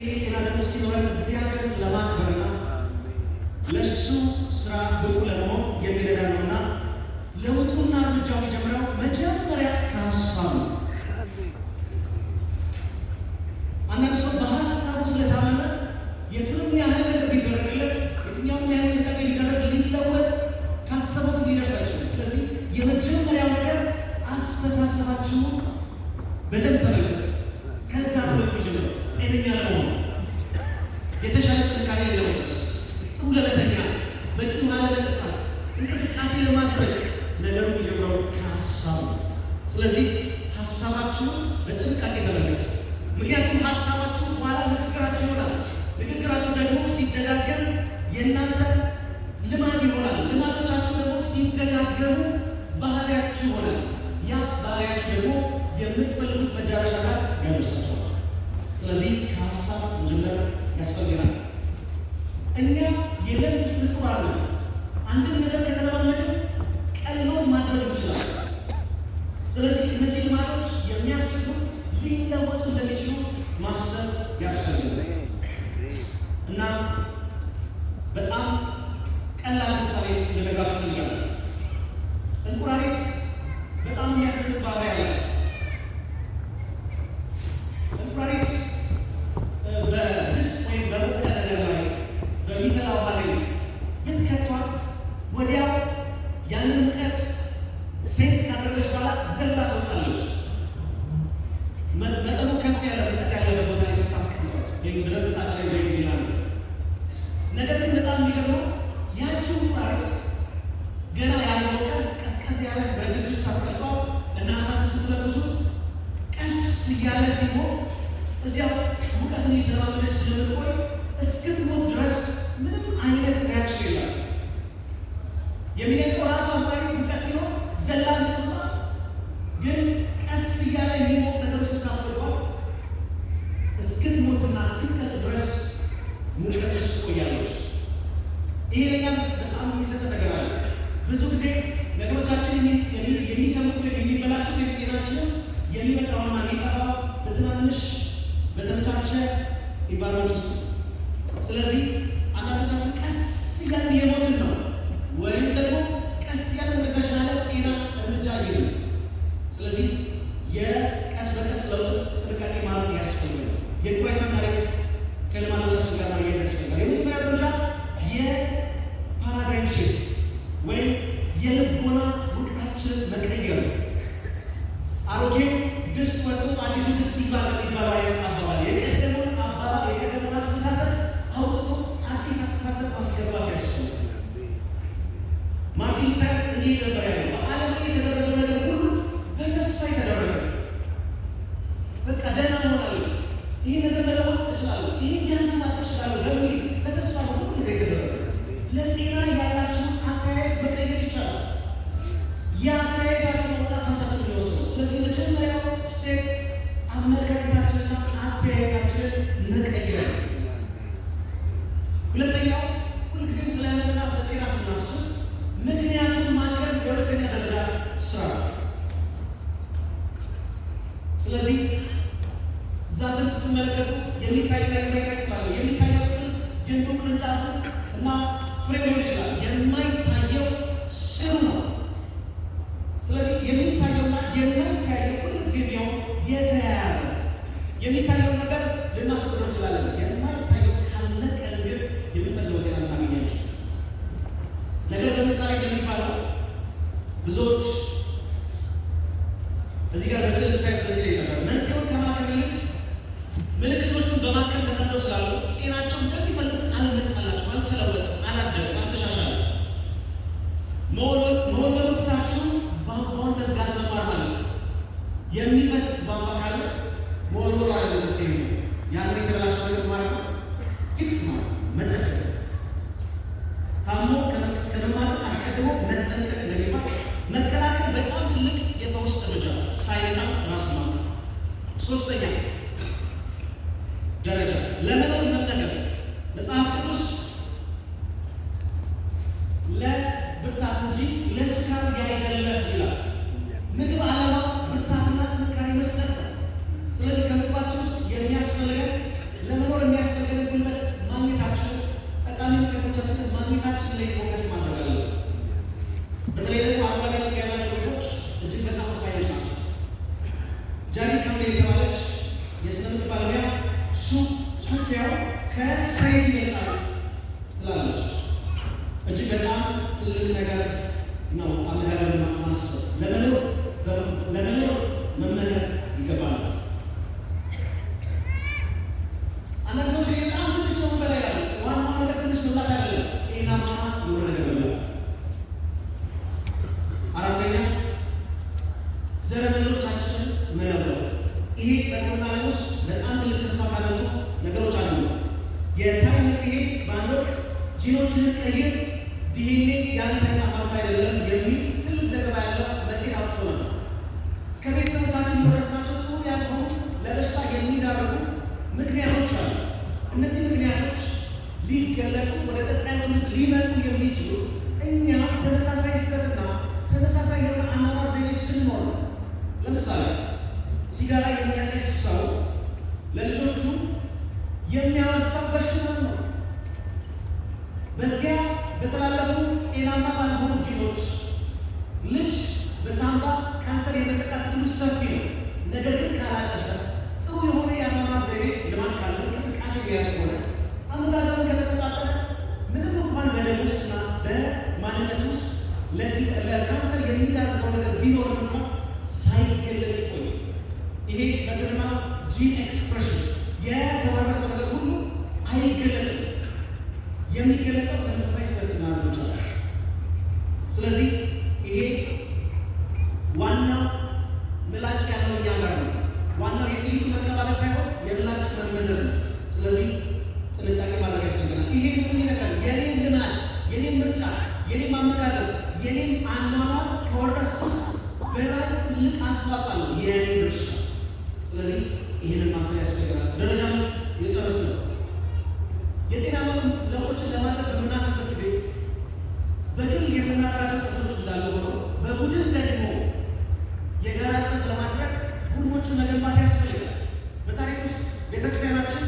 ጤና ደግሞ ሲኖረን እግዚአብሔርን ለማክበርና ለእሱ ስራ ብቁ ለመሆን የሚረዳ ነውና ለውጡና እርምጃው የሚጀምረው መጀመሪያ ከሀሳቡ። አንዳንድ ሰው በሀሳቡ ስለታመነ የቱንም ያህል ነገር ቢደረግለት የትኛውም ያህል ጥንቃቄ ቢደረግ ሊለወጥ ካሰቡት ሊደርስ አይችልም። ስለዚህ የመጀመሪያው ነገር አስተሳሰባችሁን በደንብ ተመልከቱ። ከዛ ብሎ ይጀምራል። ጤነኛ ለመሆን የተሻለ ጥንካሬ ለመድረስ ጥሩ ለመተኛት በቂ ውሃ ለመጠጣት እንቅስቃሴ ለማድረግ ነገሩ የሚጀምረው ከሀሳቡ። ስለዚህ ሀሳባችሁን በጥንቃቄ ተመልከቱ። ምክንያቱም ሀሳባችሁ በኋላ ንግግራችሁ ይሆናል። ንግግራችሁ ደግሞ ሲደጋገም የእናንተ ልማድ ይሆናል። ልማዶቻችሁ ደግሞ ሲደጋገሙ ባህሪያችሁ ይሆናል። ያ ባህሪያችሁ ደግሞ የምትፈልጉት መዳረሻ ጋር ያደርሳችኋል። ስለዚህ ከሀሳብ መጀመር ያስፈልጋል። እኛ የልምድ ፍጡራን ነን። አንድን ነገር ከተለማመድን ቀልሎን ማድረግ እንችላለን። ስለዚህ እነዚህ ልማዶች የሚያስችሉ ሊለወጡ እንደሚችሉ ማሰብ ያስፈልጋል እና በጣም ቀላል ምሳሌ ልነግራችሁ እፈልጋለሁ። እንቁራሪት በጣም የሚያስደንቅ ባህሪ ያላቸው እንቁራሪት በድስት ወይም በሞቀ ነገር ላይ በሚፈላ ውሃ ላይ የትከቷት ወዲያው ያንን ሙቀት ሴንስ ካደረገች በኋላ ዘላ ትወጣለች። መጠኑ ከፍ ያለ ሙቀት ያለበት ቦታ ላይ ስታስቀምጧት ወይም ብረት ጣት ላይ ወይም ሌላ ነው። ነገር ግን በጣም የሚገርመው ያቺው እንቁራሪት ገና ያልሞቀ ቀዝቀዝ ያለ በድስት ውስጥ ታስቀምጧት እና እሳት ስትለኩሱት ቀስ እያለ ሲሞቅ እዚያው ሙቀትን እየተለማመደች ስለምትቆይ እስክትሞት ድረስ ምንም አይነት ሪያክሽን የላትም። የሚደንቀው ራሷ እንቁራሪት ሙቀት ሲሆን ዘላ ምትወጣ፣ ግን ቀስ እያለ የሚሞቅ ነገር ስታስገባት እስክትሞትና እስክትቀጥ ድረስ ሙቀት ውስጥ ቆያለች። ይሄ ለኛ በጣም የሚሰጥ ነገር አለ። ብዙ ጊዜ ነገሮቻችን የሚሰሙት ወይም የሚበላሹት ጤናችንን የሚመጣውና የሚጠፋው በትናንሽ በተመቻቸ ኢንቫይሮመንት ውስጥ። ስለዚህ አንዳንዶቻችን ቀስ እያልን የሞትን ነው ወይም ደግሞ ቀስ እያልን ወደ ተሻለ ጤና እርምጃ እየሄድን። ስለዚህ የቀስ በቀስ ለውጥ ጥንቃቄ ማድረግ ያስፈልጋል። የቁራይቷን ታሪክ ከልማዶቻችን ጋር ማያያዝ ያስፈልጋል። የመጀመሪያ ደረጃ የፓራዳይም ሽፍት ወይም የልቦና ውቅራችንን መቀየር ነው። አሮጌው ድስት ወጥቶ አዲሱ ድስት ይባል የሚባለው አይነት አባባል የቀደመውን አስተሳሰብ አውጥቶ አዲስ አስተሳሰብ ማስገባት ያስፈልጋል። ማርቲን ሉተር እንዲህ ነበር ያለው፣ በዓለም ላይ የተደረገው ነገር ሁሉ በተስፋ የተደረገ በቃ ደህና እሆናለሁ፣ ይህ ነገር መለወጥ እችላለሁ፣ ይህ ያንስላት እችላለሁ በሚል በተስፋ ሁሉ ነገር የተደረገ። ለጤና ያላችሁን አተያየት መቀየር ይቻላል። የአተያየታችሁ ወጣ አንታችሁ ሊወስነው። ስለዚህ መጀመሪያው ስቴፕ አመለካከታችንና አተያየታችንን መቀየር። ሁለተኛው ሁልጊዜም ስለ ሕመምና ስለ ጤና ስናስብ ምክንያቱን ማከል የሁለተኛ ደረጃ ስራ ነው። ስለዚህ ዛፍን ስትመለከቱ የሚታይና የማይታይ ክፍል አለው። የሚታየው ክፍል ግንዱ፣ ቅርንጫፉ እና ፍሬው ሊሆን ይችላል። የማይታየው ስሩ ነው። ስለዚህ የሚታየውና የማይታየው ሁሉ ጊዜ ቢሆን የተያያዘ ነው። የሚታየውን ነገር ልናስቆጥረው እንችላለን። የማይታየው ካልነቀልን ግን የምንፈልገው ጤና ልናገኛቸው። ነገር ለምሳሌ እንደሚባለው ብዙዎች እዚህ ጋር በስዕል ልታዩት ደስ ይለኝ ነበር። መንስኤውን ከማከም ይልቅ ምልክቶቹን በማከም ተጠምደው ስላሉ ጤናቸው እንደሚፈልጉት አልመጣላቸው፣ አልተለወጠም፣ አላደገም፣ አልተሻሻለም። መወልወሉ ትታችሁ ቧንቧውን መዝጋት መማር ማለት ነው። የሚፈስ ቧንቧ ካለ መወልወሉ አለ መፍትሄ ነው። ያንን የተበላሸ ነገር ማለት ነው ፊክስ ማለት መጠቀም። ታሞ ከመማር አስቀድሞ መጠንቀቅ እንደሚባል መከላከል በጣም ትልቅ የፈውስ እርምጃ ሳይመጣ ራስ ማለት። ሶስተኛ ደረጃ ለመኖር መነገር። መጽሐፍ ቅዱስ ለብርታት እንጂ ለስካር ያይደለ ይላል። ምግብ ዓላማ ብርታትና ጥንካሬ መስጠት ነው። ስለዚህ ከምግባችን ውስጥ የሚያስፈልገን ለመኖር ሱኪያው ከሰይፍ ይበልጣል ትላለች። እጅግ በጣም ትልቅ ነገር ነው። አመጋገብን ማሰብ ለመኖር መመገብ ይገባል። አንዳንድ ሰዎች በጣም ትንሽ ነው በላይ ያለ ዋናው ነገር ትንሽ መብላት አይደለም፣ ጤናማ የሆነ ነገር መብላት። አራተኛ ዘረመሎቻችንን መለወጥ። ይሄ በሕክምና ዓለም ውስጥ በጣም ትልቅ ተስፋ ካመጡ ነገሮች አሉ። የታይም መጽሔት በአንድ ወቅት ጂኖችን ቀይር ዲኤንኤ ያንተ ጣፋንታ አይደለም የሚል ትልቅ ዘገባ ያለው መጽሔት አውጥቶ ነበር። ከቤተሰቦቻችን የወረስናቸው ጥሩ ያልሆኑ ለበሽታ የሚዳረጉ ምክንያቶች አሉ። እነዚህ ምክንያቶች ሊገለጡ ወደ ቀጣዩ ትውልድ ሊመጡ የሚችሉት እኛ ተመሳሳይ ስህተትና ተመሳሳይ የሆነ አኗኗር ዘይቤ ስንኖር ነው። ለምሳሌ ሲጋራ የሚያጨስ ሰው ለልጆቹ የሚያወርሰው በሽታ ነው። በዚያ በተላለፉ ጤናማ ባልሆኑ ጂኖች ልጅ በሳምባ ካንሰር የመጠቃት ዕድሉ ሰፊ ነው። ነገር ግን ካላጨሰ ጥሩ የሆነ የአኗኗር ዘይቤ ልማድ ካለ እንቅስቃሴ ሊያደርግ ሆነ አመጋገቡን ከተቆጣጠረ ምንም እንኳን በደም ውስጥና በማንነት ውስጥ ለካንሰር የሚዳርገው ነገር ቢኖር እንኳን ሳይገለጥ ይቆይ። ይሄ በሕክምና ጂን ኤክስፕሬሽን የተወረሰው ነገር ሁሉ አይገለጥም። የሚገለጠው ተመሳሳይ ስለስና ብቻ። ስለዚህ ይሄ ዋናው ምላጭ ያለው እኛ ጋር ነው። ዋናው የጥይቱ መቀባበል ሳይሆን የምላጩ መመዘዝ ነው። ስለዚህ ጥንቃቄ ማድረግ ያስፈልጋል። ይሄ ምን ይነግራል? የኔም ልማድ፣ የኔም ምርጫ፣ የኔም አመጋገብ፣ የኔም አኗኗር ከወረስኩት በላይ ትልቅ አስተዋጽኦ አለው የኔ ድርሻ። ስለዚህ ይህንን ማሰብ ያስፈልጋል። ደረጃ ውስጥ የጨረስ ነው። የጤና ለውጦችን ለማድረግ በምናስበት ጊዜ በግል የምናደርጋቸው ጥረቶች እንዳለ ሆነው በቡድን ደግሞ የጋራ ጥረት ለማድረግ ቡድኖችን መገንባት ያስፈልጋል። በታሪክ ውስጥ ቤተክርስቲያናችን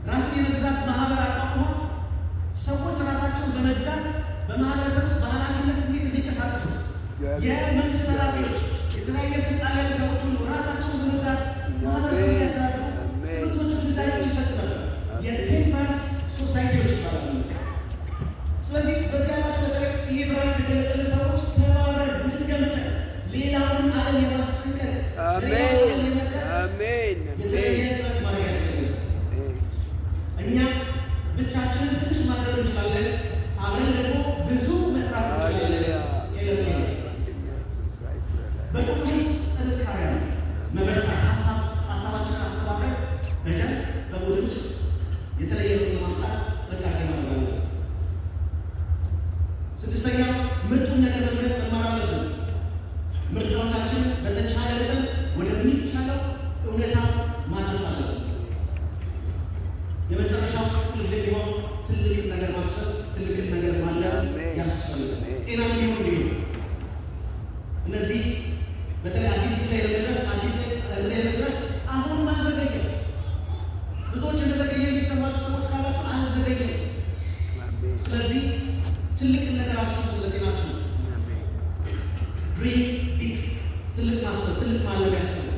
ራስን የመግዛት ማህበር አቋቁማ ሰዎች ራሳቸውን በመግዛት በማህበረሰብ ውስጥ በኃላፊነት ስሜት እንዲንቀሳቀሱ የመንግስት ሰራተኞች፣ የተለያየ ስልጣን ያሉ ሰዎች ሁሉ ራሳቸውን በመግዛት ማህበረሰብ እንዲያስተዳድሩ ትምህርቶችን፣ ዲዛይኖች ይሰጥ ነበር። የቴምፐራንስ ሶሳይቲዎች ይባላሉ። ስለዚህ በዚህ ያላቸው በተለይ ይሄ ብርሃን የተገለጠለ ሰዎች ተባብረን ቡድን ገምተን ሌላውን ዓለም የማስጠንቀቅ ሌላውን የመድረስ የተለየ ጥረት ማድረግ ያስፈልጋል። እኛ ብቻችንን ትንሽ ማድረግ እንችላለን፣ አብረን ደግሞ ብዙ መስራት እንችላለን። በቁጥር ውስጥ ጥንካሬ ነው። መበርታት፣ ሀሳባችንን አስተባብረን በደንብ በቡድን ውስጥ የተለየ ለማምጣት ጥንቃቄ ማድረግ አለብን። ስድስተኛ ምርጡን ነገር መምረጥ መማር አለብን። ምርጫዎቻችን በተቻለ መጠን ወደሚቻለው እውነታ ማድረስ አለብን። የመጨረሻው ሁልጊዜ ቢሆን ትልቅን ነገር ማሰብ፣ ትልቅን ነገር ማለም ያስፈልጋል። ጤና ቢሆን እንዲሁ እነዚህ በተለይ አዲስ ላይ ለመድረስ አሁን ማንዘገየ ብዙዎች እንደዘገየ የሚሰማችሁ ሰዎች ካላችሁ አንዘገየም። ስለዚህ ትልቅን ነገር አስቡ። ስለ ጤናችሁ ድሪም ቢግ፣ ትልቅ ማሰብ፣ ትልቅ ማለም ያስፈልጋል።